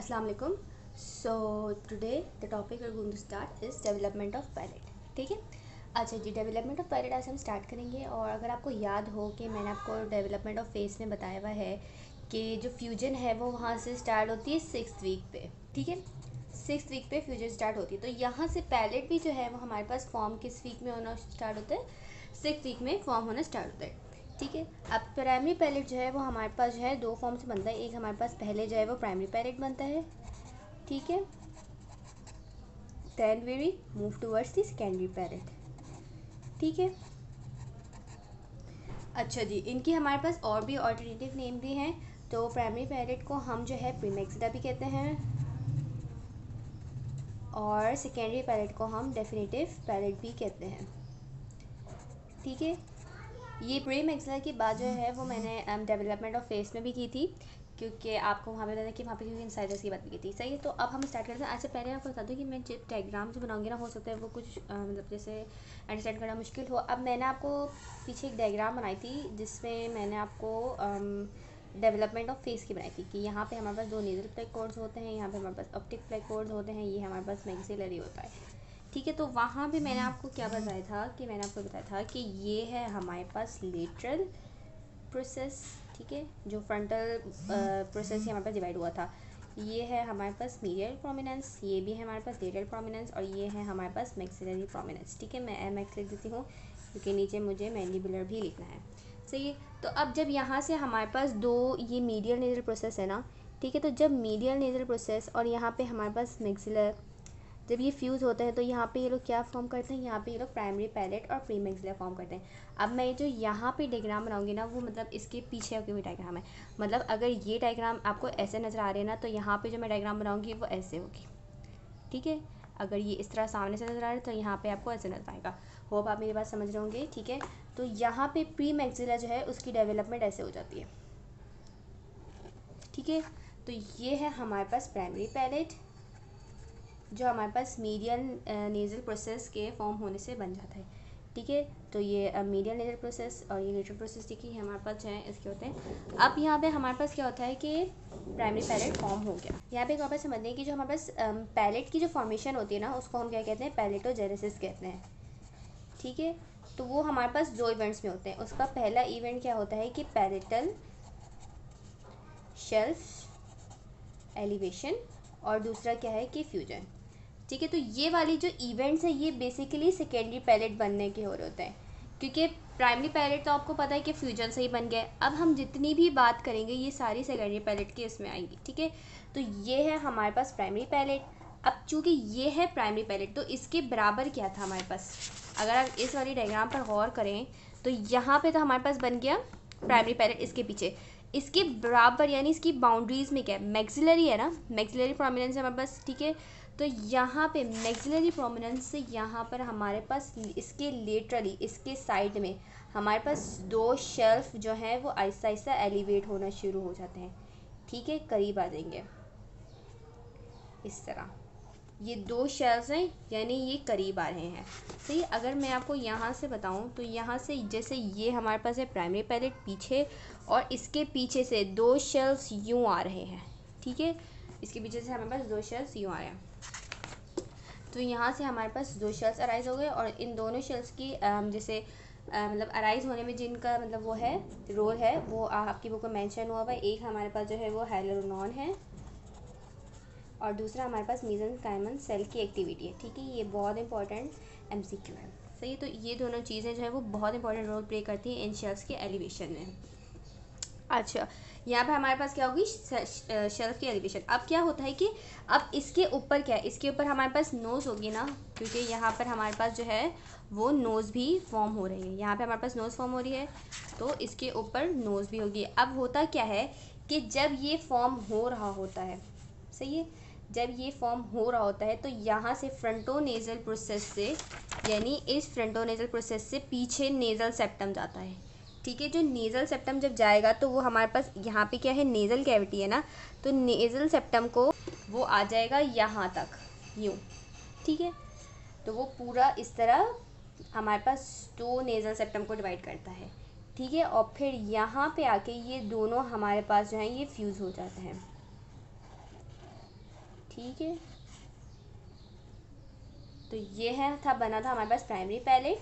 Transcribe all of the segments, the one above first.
अस्सलाम वालेकुम। So today the topic we are going to start is development of palette. ठीक है, अच्छा जी, डेवलपमेंट ऑफ पैलेट आज हम स्टार्ट करेंगे। और अगर आपको याद हो कि मैंने आपको डेवलपमेंट ऑफ फेस में बताया हुआ है कि जो फ्यूजन है वो वहाँ से स्टार्ट होती है 6th वीक पे। ठीक है, 6th वीक पे फ्यूजन स्टार्ट होती है, तो यहाँ से पैलेट भी जो है वो हमारे पास फॉर्म किस वीक में होना स्टार्ट होता है? 6th वीक में फॉर्म होना स्टार्ट होता है। ठीक है, अब प्राइमरी पैलेट जो है वो हमारे पास जो है दो फॉर्म से बनता है। एक हमारे पास पहले जो है वो प्राइमरी पैलेट बनता है, ठीक है, then we will move towards the secondary palette. ठीक है, अच्छा जी, इनकी हमारे पास और भी ऑल्टरनेटिव नेम भी हैं। तो प्राइमरी पैलेट को हम जो है प्रीमैक्सिला भी कहते हैं और सेकेंडरी पैलेट को हम डेफिनेटिव पैलेट भी कहते हैं। ठीक है, ये प्रीमैक्सिला की बात जो है वो मैंने डेवलपमेंट ऑफ फेस में भी की थी, क्योंकि आपको वहाँ पे बताया कि वहाँ पे क्योंकि इंसाइडर्स की बात भी की थी। सही है, तो अब हम स्टार्ट करते हैं। अच्छा, पहले आपको बता दूँ कि मैं जो डायग्राम जो बनाऊंगी ना, हो सकता है वो कुछ मतलब जैसे अंडरस्टैंड करना मुश्किल हो। अब मैंने आपको पीछे एक डायग्राम बनाई थी जिसमें मैंने आपको डेवलपमेंट ऑफ फेस की बनाई थी कि यहाँ पे हमारे पास दो नेजल फ्लैग कॉर्ड्स होते हैं, यहाँ पे हमारे पास ऑप्टिक फ्लैग कॉर्ड्स होते हैं, ये हमारे पास मैक्सिलरी होता है। ठीक है, तो वहाँ पे मैंने आपको क्या बताया था कि मैंने आपको बताया था कि ये है हमारे पास लेटरल प्रोसेस। ठीक है, जो फ्रंटल प्रोसेस ही हमारे पास डिवाइड हुआ था। ये है हमारे पास मीडियल प्रोमिनेंस, ये भी है हमारे पास लेटरल प्रोमिनेंस, और ये है हमारे पास मैक्सिलरी प्रोमिनेंस। ठीक है, मैं एम एक्स लिख देती हूँ क्योंकि नीचे मुझे मैंडिबुलर भी लिखना है। सही है, तो अब जब यहाँ से हमारे पास दो ये मीडियल नेजल प्रोसेस है ना, ठीक है, तो जब मीडियल नेजल प्रोसेस और यहाँ पे हमारे पास मैक्सिलर जब ये फ्यूज़ होते हैं तो यहाँ पे ये लोग क्या फॉर्म करते हैं? यहाँ पे ये लोग प्राइमरी पैलेट और प्रीमैक्सिला फॉर्म करते हैं। अब मैं ये जो यहाँ पे डायग्राम बनाऊंगी ना, वो मतलब इसके पीछे की भी डायग्राम है। मतलब अगर ये डायग्राम आपको ऐसे नज़र आ रहे हैं ना, तो यहाँ पे जो मैं डायग्राम बनाऊंगी वो ऐसे होगी। ठीक है, अगर ये इस तरह सामने से नज़र आ रहा है तो यहाँ पे आपको ऐसे नजर आएगा। होप आप मेरी बात समझ रहे होंगे। ठीक है, तो यहाँ पे प्रीमैक्सिला जो है उसकी डेवलपमेंट ऐसे हो जाती है। ठीक है, तो ये है हमारे पास प्राइमरी पैलेट जो हमारे पास मीडियल नेजल प्रोसेस के फॉर्म होने से बन जाता है। ठीक है, तो ये मीडियल नेजल प्रोसेस और ये लेटरल प्रोसेस देखिए हमारे पास जो है इसके होते हैं। अब यहाँ पे हमारे पास क्या होता है कि प्राइमरी पैलेट फॉर्म हो गया। यहाँ पे वापस समझने की जो हमारे पास पैलेट की जो फॉर्मेशन होती है ना, उसको हम क्या कहते हैं? पैलेटोजेनेसिस कहते हैं। ठीक है, तो वो हमारे पास दो इवेंट्स में होते हैं। उसका पहला इवेंट क्या होता है कि पैलेटल शेल्फ एलिवेशन, और दूसरा क्या है कि फ्यूजन। ठीक है, तो ये वाली जो इवेंट्स है ये बेसिकली सेकेंडरी पैलेट बनने के हो रहे होते हैं, क्योंकि प्राइमरी पैलेट तो आपको पता है कि फ्यूजन से ही बन गया। अब हम जितनी भी बात करेंगे ये सारी सेकेंडरी पैलेट की इसमें आएंगी। ठीक है, तो ये है हमारे पास प्राइमरी पैलेट। अब चूँकि ये है प्राइमरी पैलेट, तो इसके बराबर क्या था हमारे पास? अगर आप इस वाली डायग्राम पर गौर करें तो यहाँ पे तो हमारे पास बन गया प्राइमरी पैलेट, इसके पीछे इसके बराबर यानी इसकी बाउंड्रीज़ में क्या है? मैक्सिलरी है ना, मैक्सिलरी प्रोमिनेंस है हमारे पास। ठीक है, तो यहाँ पे मैक्सिलरी प्रोमिनेंस से यहाँ पर हमारे पास इसके लेटरली इसके साइड में हमारे पास दो शेल्फ जो हैं वो आहिस्ता आहिस्ता एलिवेट होना शुरू हो जाते हैं। ठीक है, करीब आ जाएंगे इस तरह। ये दो शेल्स हैं यानी ये करीब आ रहे हैं। सही, अगर मैं आपको यहाँ से बताऊँ तो यहाँ से जैसे ये हमारे पास है प्राइमरी पैलेट पीछे, और इसके पीछे से दो शेल्स यूँ आ रहे हैं। ठीक है, इसके पीछे से हमारे पास दो शेल्स यूँ आ रहे हैं, तो यहाँ से हमारे पास दो शेल्स अराइज हो गए। और इन दोनों शेल्स की जैसे मतलब अराइज होने में जिनका मतलब वो है रोल है वो आपकी बुक में मेंशन हुआ हुआ है। एक हमारे पास जो है वो हाइलुरोन है और दूसरा हमारे पास मेसेंकाइमल सेल की एक्टिविटी है। ठीक है, ये बहुत इंपॉर्टेंट एमसीक्यू है। सही, तो ये दोनों चीज़ें जो है वो बहुत इंपॉर्टेंट रोल प्ले करती हैं इन शेल्स के एलिवेशन में। अच्छा, यहाँ पे हमारे पास क्या होगी? शेल्फ की एलिवेशन। अब क्या होता है कि अब इसके ऊपर क्या है? इसके ऊपर हमारे पास नोज़ होगी ना, क्योंकि यहाँ पर हमारे पास जो है वो नोज़ भी फॉर्म हो रही है। यहाँ पे हमारे पास नोज़ फॉर्म हो रही है तो इसके ऊपर नोज़ भी होगी। अब होता क्या है कि जब ये फॉर्म हो रहा होता है, सही है, जब ये फॉर्म हो रहा होता है तो यहाँ से फ्रंटोनेजल प्रोसेस से यानी इस फ्रंटोनेजल प्रोसेस से पीछे नेज़ल सेप्टम जाता है। ठीक है, जो नेज़ल सेप्टम जब जाएगा तो वो हमारे पास यहाँ पे क्या है? नेज़ल कैविटी है ना, तो नेज़ल सेप्टम को वो आ जाएगा यहाँ तक यूँ। ठीक है, तो वो पूरा इस तरह हमारे पास दो नेज़ल सेप्टम को डिवाइड करता है। ठीक है, और फिर यहाँ पे आके ये दोनों हमारे पास जो हैं ये फ्यूज़ हो जाते हैं। ठीक है, तो ये है बना था हमारे पास प्राइमरी पैलेट,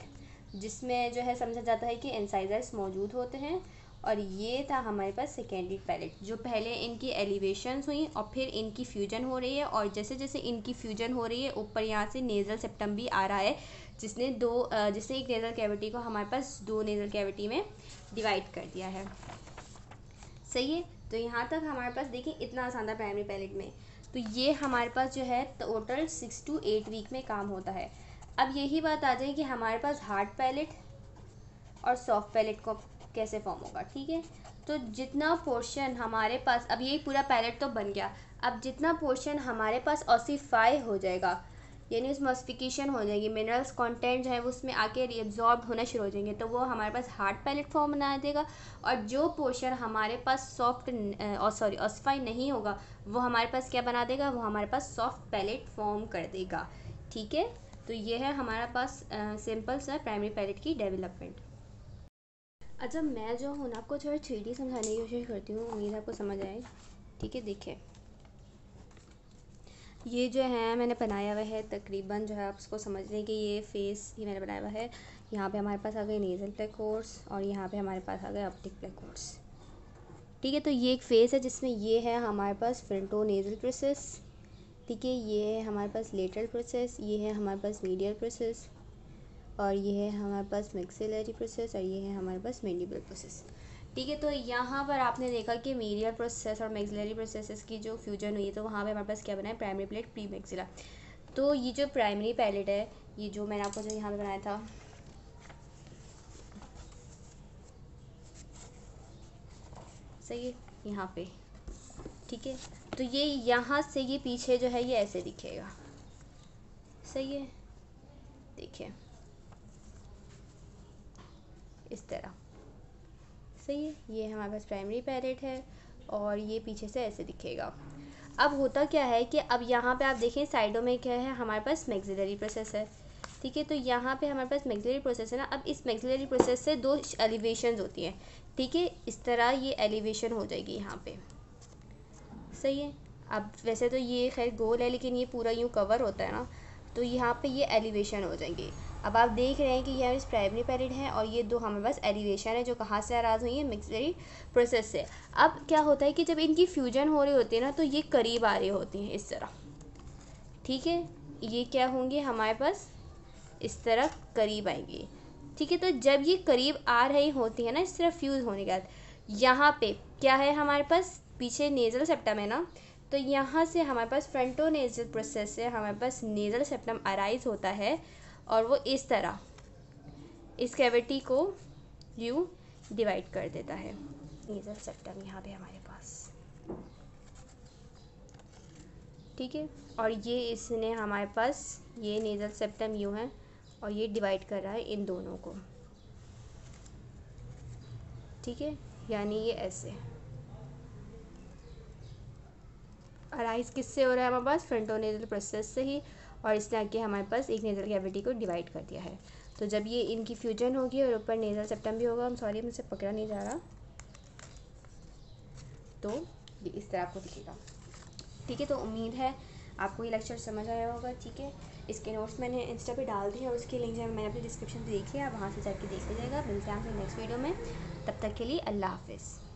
जिसमें जो है समझा जाता है कि इंसाइजर्स मौजूद होते हैं। और ये था हमारे पास सेकेंडरी पैलेट, जो पहले इनकी एलिवेशंस हुई और फिर इनकी फ्यूजन हो रही है, और जैसे जैसे इनकी फ्यूजन हो रही है ऊपर यहाँ से नेज़ल सेप्टम भी आ रहा है, जिसने जिससे एक नेज़ल कैविटी को हमारे पास दो नेज़ल कैविटी में डिवाइड कर दिया है। सही है, तो यहाँ तक हमारे पास देखिए इतना आसान था प्राइमरी पैलेट में। तो ये हमारे पास जो है टोटल 6 to 8 वीक में काम होता है। अब यही बात आ जाए कि हमारे पास हार्ड पैलेट और सॉफ्ट पैलेट को कैसे फॉर्म होगा। ठीक है, तो जितना पोर्शन हमारे पास, अब यही पूरा पैलेट तो बन गया, अब जितना पोर्शन हमारे पास ऑसिफाई हो जाएगा, यानी उसमें ऑसिफिकेशन हो जाएगी, मिनरल्स कंटेंट जो है वो उसमें आके रिएब्जॉर्ब होना शुरू हो जाएंगे, तो वो हमारे पास हार्ड पैलेट फॉर्म बना देगा। और जो पोर्शन हमारे पास ऑसिफाई नहीं होगा, वो हमारे पास क्या बना देगा, वो हमारे पास सॉफ्ट पैलेट फॉर्म कर देगा। ठीक है, तो ये है हमारे पास सिंपल सा प्राइमरी पैलेट की डेवलपमेंट। अच्छा, मैं जो हूँ ना आपको थोड़ा 3D समझाने की कोशिश करती हूँ, उम्मीद आपको समझ आए। ठीक है, देखिए ये जो है मैंने बनाया हुआ है, तकरीबन जो है आप उसको समझ लें कि ये फेस ही मैंने बनाया हुआ है। यहाँ पे हमारे पास आ गए नेज़ल प्लेकोर्स और यहाँ पे हमारे पास आ गए ऑप्टिक प्लेकोर्स। ठीक है, तो ये एक फेस है जिसमें ये है हमारे पास फ्रंटो नेज़ल प्रोसेस। ठीक है, ये है हमारे पास लेटरल प्रोसेस, ये है हमारे पास मीडियल प्रोसेस, और ये है हमारे पास मैक्सिलरी प्रोसेस, और ये है हमारे पास मैंडिबल प्रोसेस। ठीक है, तो यहाँ पर आपने देखा कि मीडियल प्रोसेस और मैक्सिलरी प्रोसेसेस की जो फ्यूजन हुई है, तो वहाँ पे हमारे पास क्या बना है, प्राइमरी पैलेट प्री मैक्सिला। तो ये जो प्राइमरी पैलेट है, ये जो मैंने आपको जो यहाँ पे बनाया था, सही है, यहाँ पे। ठीक है, तो ये यहाँ से ये पीछे जो है ये ऐसे दिखेगा। सही है, देखिए इस तरह। सही है, ये हमारे पास प्राइमरी पैलेट है और ये पीछे से ऐसे दिखेगा। अब होता क्या है कि अब यहाँ पे आप देखें साइडों में क्या है, हमारे पास मैक्सिलरी प्रोसेस है। ठीक है, तो यहाँ पे हमारे पास मैक्सिलरी प्रोसेस है ना। अब इस मैक्सिलरी प्रोसेस से दो एलिवेशंस होती हैं। ठीक है, इस तरह ये एलिवेशन हो जाएगी यहाँ पे। सही है, अब वैसे तो ये खैर गोल है, लेकिन ये पूरा यूँ कवर होता है ना, तो यहाँ पे ये एलिवेशन हो जाएंगे। अब आप देख रहे हैं कि यह इस प्राइमरी पैलेट है और ये दो हमारे पास एलिवेशन है जो कहाँ से आराज हुई है, मैक्सिलरी प्रोसेस से। अब क्या होता है कि जब इनकी फ्यूजन हो रही होती है ना, तो ये करीब आ रही होती हैं इस तरह। ठीक है, ये क्या होंगे हमारे पास इस तरह करीब आएंगे। ठीक है, तो जब ये करीब आ रही होती है ना इस तरह फ्यूज़ होने के बाद, यहाँ पे क्या है हमारे पास, पीछे नेज़ल सेप्टम है ना, तो यहाँ से हमारे पास फ्रंटो नेज़ल प्रोसेस से हमारे पास नेज़ल सेप्टम अराइज होता है और वो इस तरह इस कैविटी को यूँ डिवाइड कर देता है। नेज़ल सेप्टम यहाँ पे हमारे पास। ठीक है, और ये इसने हमारे पास ये नेज़ल सेप्टम यूँ है और ये डिवाइड कर रहा है इन दोनों को। ठीक है, यानी ये ऐसे अराइज किससे हो रहा है हमारे पास, फ्रंटोनेज़ल प्रोसेस से ही, और इसने आके हमारे पास एक नेज़ल कैविटी को डिवाइड कर दिया है। तो जब ये इनकी फ्यूजन होगी और ऊपर नेज़ल सेप्टम भी होगा, सॉरी मुझसे पकड़ा नहीं जा रहा, तो ये इस तरह आपको दिखेगा। ठीक है, तो उम्मीद है आपको ये लेक्चर समझ आया होगा। ठीक है, इसके नोट्स मैंने इंस्टा पे डाल दिए और उसकी लिंक जो है मैंने अपनी डिस्क्रिप्शन में देखी है, आप वहाँ से जाके देख लीजिएगा। मिलते हैं आपसे नेक्स्ट वीडियो में, तब तक के लिए अल्लाह हाफिज़।